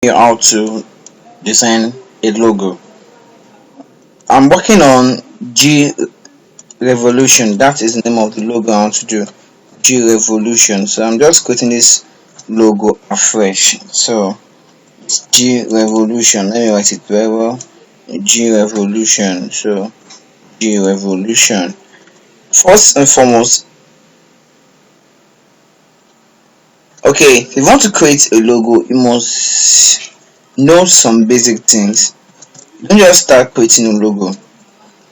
you how to design a logo. I'm working on G Revolution. That is the name of the logo I want to do. G Revolution. So I'm just creating this logo afresh. So it's G Revolution. Let me write it very well. G Revolution. So G Revolution. First and foremost, okay, if you want to create a logo, you must know some basic things. Don't just start creating a logo.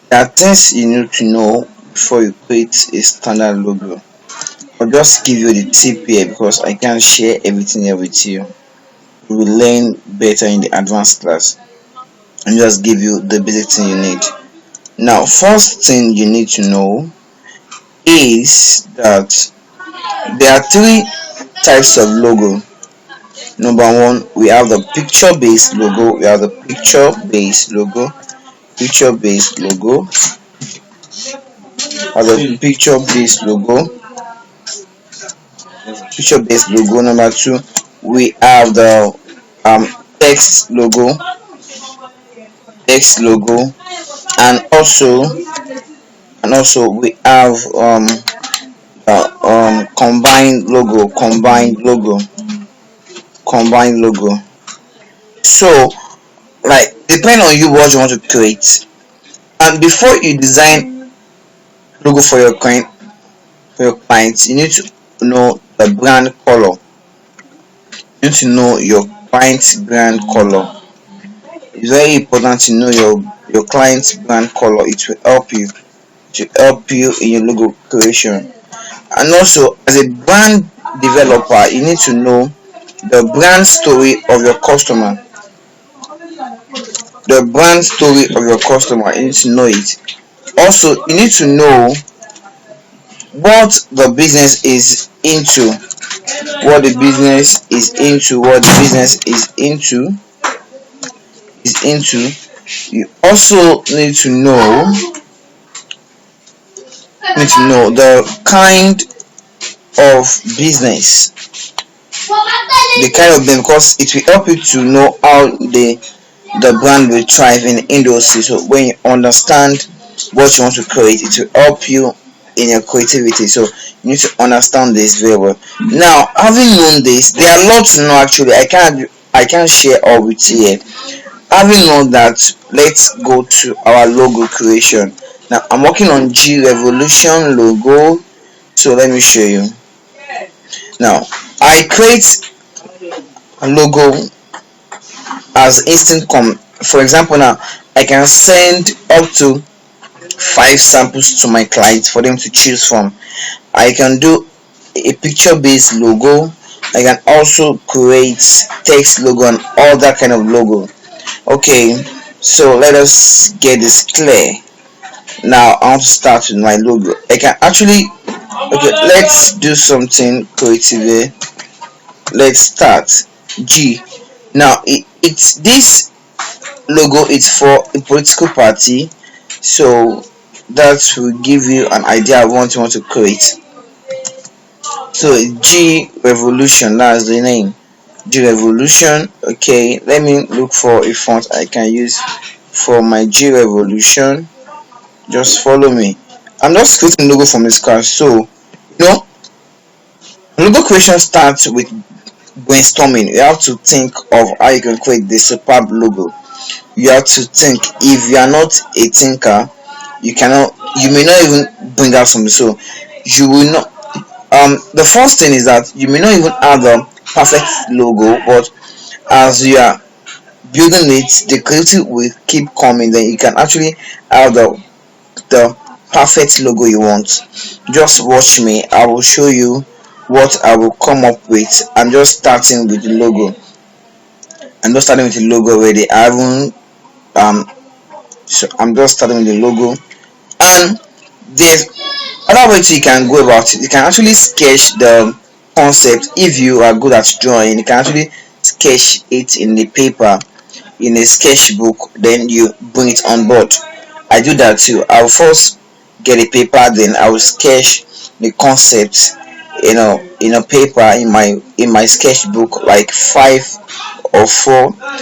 There are things you need to know before you create a standard logo. I'll just give you the tip here because I can't share everything here with you. You will learn better in the advanced class and just give you the basic thing you need. Now, first thing you need to know is that there are three types of logo. Number one, we have the picture-based logo. We have the picture-based logo. Picture-based logo. The picture-based logo. Picture-based logo. Number two, we have the text logo. Text logo, and also we have combined logo. Combined logo. So, like, depending on you what you want to create, and before you design logo for your client, you need to know the brand color. You need to know your client's brand color. It's very important to know your client's brand color. It will help you in your logo creation. And also, as a brand developer, you need to know the brand story of your customer. The brand story of your customer, you need to know it. Also, you need to know what the business is into. What the business is into. You also need to know the kind of business, because it will help you to know how the brand will thrive in the industry. So when you understand what you want to create, it will help you in your creativity. So you need to understand this very well. Now, having known this, there are lots to know. Actually, I can't share all with you here. Having known that, let's go to our logo creation. Now, I'm working on G Revolution logo. So let me show you. Now, I create a logo as instant for example, now I can send up to 5 samples to my clients for them to choose from. I can do a picture-based logo. I can also create text logo and all that kind of logo. Okay, so let us get this clear. Now I want to start with my logo. I can actually, okay, let's do something creative here. Let's start G. Now it's this logo. It's for a political party, so that will give you an idea of what you want to create. So G Revolution, that's the name. G Revolution. Okay, let me look for a font I can use for my G Revolution. Just follow me. I'm just creating logo from the scratch. So, logo creation starts with brainstorming. You have to think of how you can create the superb logo. You have to think. If you are not a thinker, you may not even bring out something. So you will not. The first thing is that you may not even have the perfect logo, but as you are building it, the creativity will keep coming. Then you can actually have the perfect logo you want. Just watch me. I will show you what I will come up with. I'm just starting with the logo. Already. So I'm just starting with the logo, and there's other way you can go about it. You can actually sketch the concept. If you are good at drawing, you can actually sketch it in the paper, in a sketchbook, then you bring it on board. I do that too. I'll first get a paper, then I will sketch the concept in a paper in my sketchbook, like 5 or 4